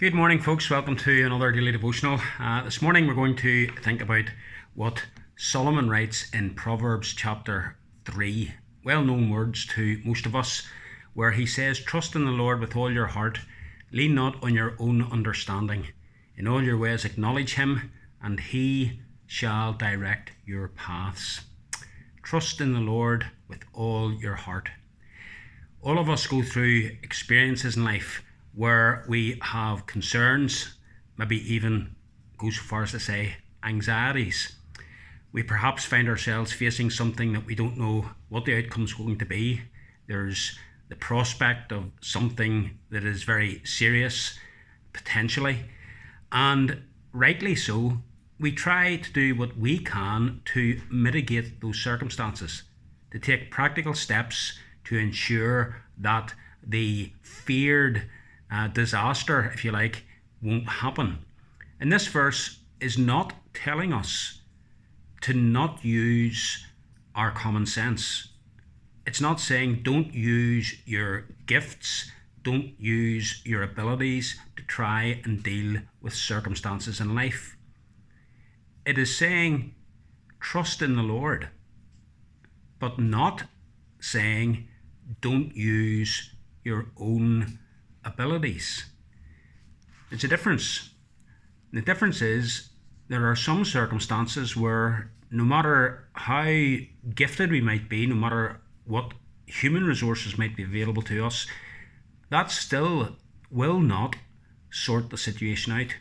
Good morning, folks. Welcome to another daily devotional. This morning we're going to think about what Solomon writes in Proverbs chapter 3. Well-known words to most of us, where he says, "Trust in the Lord with all your heart. Lean not on your own understanding. In all your ways acknowledge him, and he shall direct your paths." Trust in the Lord with all your heart. All of us go through experiences in life where we have concerns, maybe even go so far as to say anxieties. We perhaps find ourselves facing something that we don't know what the outcome is going to be. There's the prospect of something that is very serious, potentially, and rightly so. We try to do what we can to mitigate those circumstances, to take practical steps to ensure that the feared disaster, if you like, won't happen. And this verse is not telling us to not use our common sense. It's not saying don't use your gifts, don't use your abilities to try and deal with circumstances in life. It is saying trust in the Lord, but not saying don't use your own abilities. There's a difference. The difference is there are some circumstances where no matter how gifted we might be, no matter what human resources might be available to us, that still will not sort the situation out.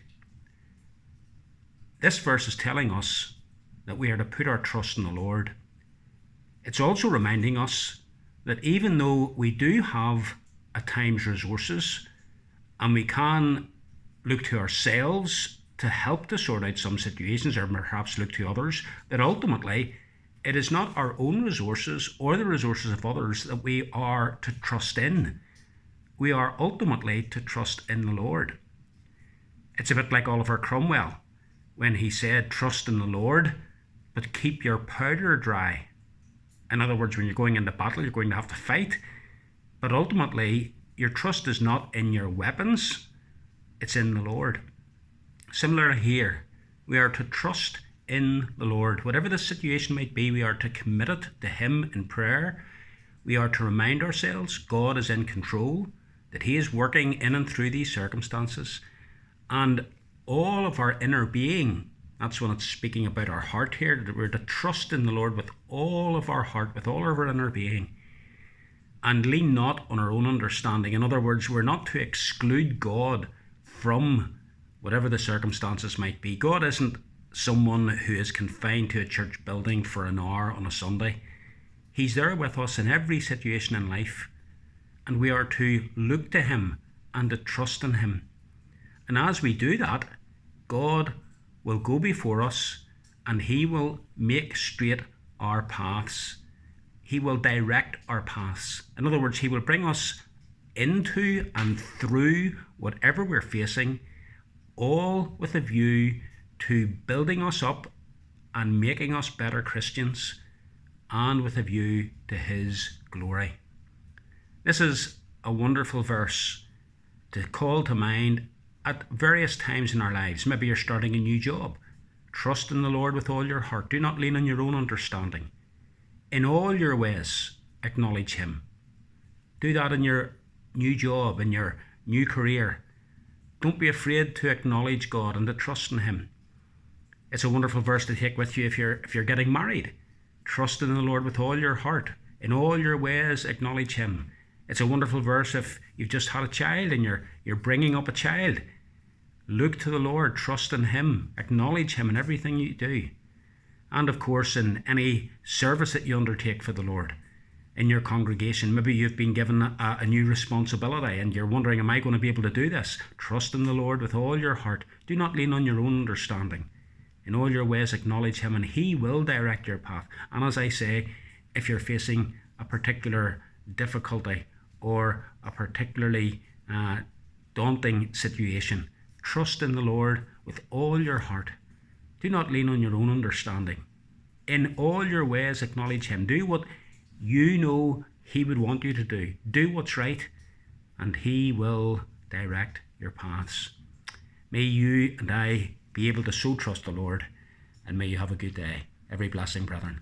This verse is telling us that we are to put our trust in the Lord. It's also reminding us that even though we do have at times resources and we can look to ourselves to help to sort out some situations, or perhaps look to others, that ultimately it is not our own resources or the resources of others that we are to trust in. We are ultimately to trust in the Lord. It's a bit like Oliver Cromwell when he said, "Trust in the Lord, but keep your powder dry." In other words, when you're going into battle, you're going to have to fight. But ultimately, your trust is not in your weapons, it's in the Lord. Similarly here, we are to trust in the Lord. Whatever the situation might be, we are to commit it to him in prayer. We are to remind ourselves God is in control, that he is working in and through these circumstances. And all of our inner being, that's when it's speaking about our heart here, that we're to trust in the Lord with all of our heart, with all of our inner being, and lean not on our own understanding. In other words, we're not to exclude God from whatever the circumstances might be. God isn't someone who is confined to a church building for an hour on a Sunday. He's there with us in every situation in life, and we are to look to him and to trust in him. And as we do that, God will go before us and he will make straight our paths. He will direct our paths. In other words, he will bring us into and through whatever we're facing, all with a view to building us up and making us better Christians, and with a view to his glory. This is a wonderful verse to call to mind at various times in our lives. Maybe you're starting a new job. Trust in the Lord with all your heart. Do not lean on your own understanding. In all your ways, acknowledge him. Do that in your new job, in your new career. Don't be afraid to acknowledge God and to trust in him. It's a wonderful verse to take with you if you're getting married. Trust in the Lord with all your heart. In all your ways, acknowledge him. It's a wonderful verse if you've just had a child and you're bringing up a child. Look to the Lord, trust in him, acknowledge him in everything you do. And of course, in any service that you undertake for the Lord, in your congregation, maybe you've been given a new responsibility and you're wondering, am I going to be able to do this? Trust in the Lord with all your heart. Do not lean on your own understanding. In all your ways, acknowledge him and he will direct your path. And as I say, if you're facing a particular difficulty or a particularly daunting situation, trust in the Lord with all your heart. Do not lean on your own understanding. In all your ways, acknowledge him. Do what you know he would want you to do. Do what's right, and he will direct your paths. May you and I be able to so trust the Lord, and may you have a good day. Every blessing, brethren.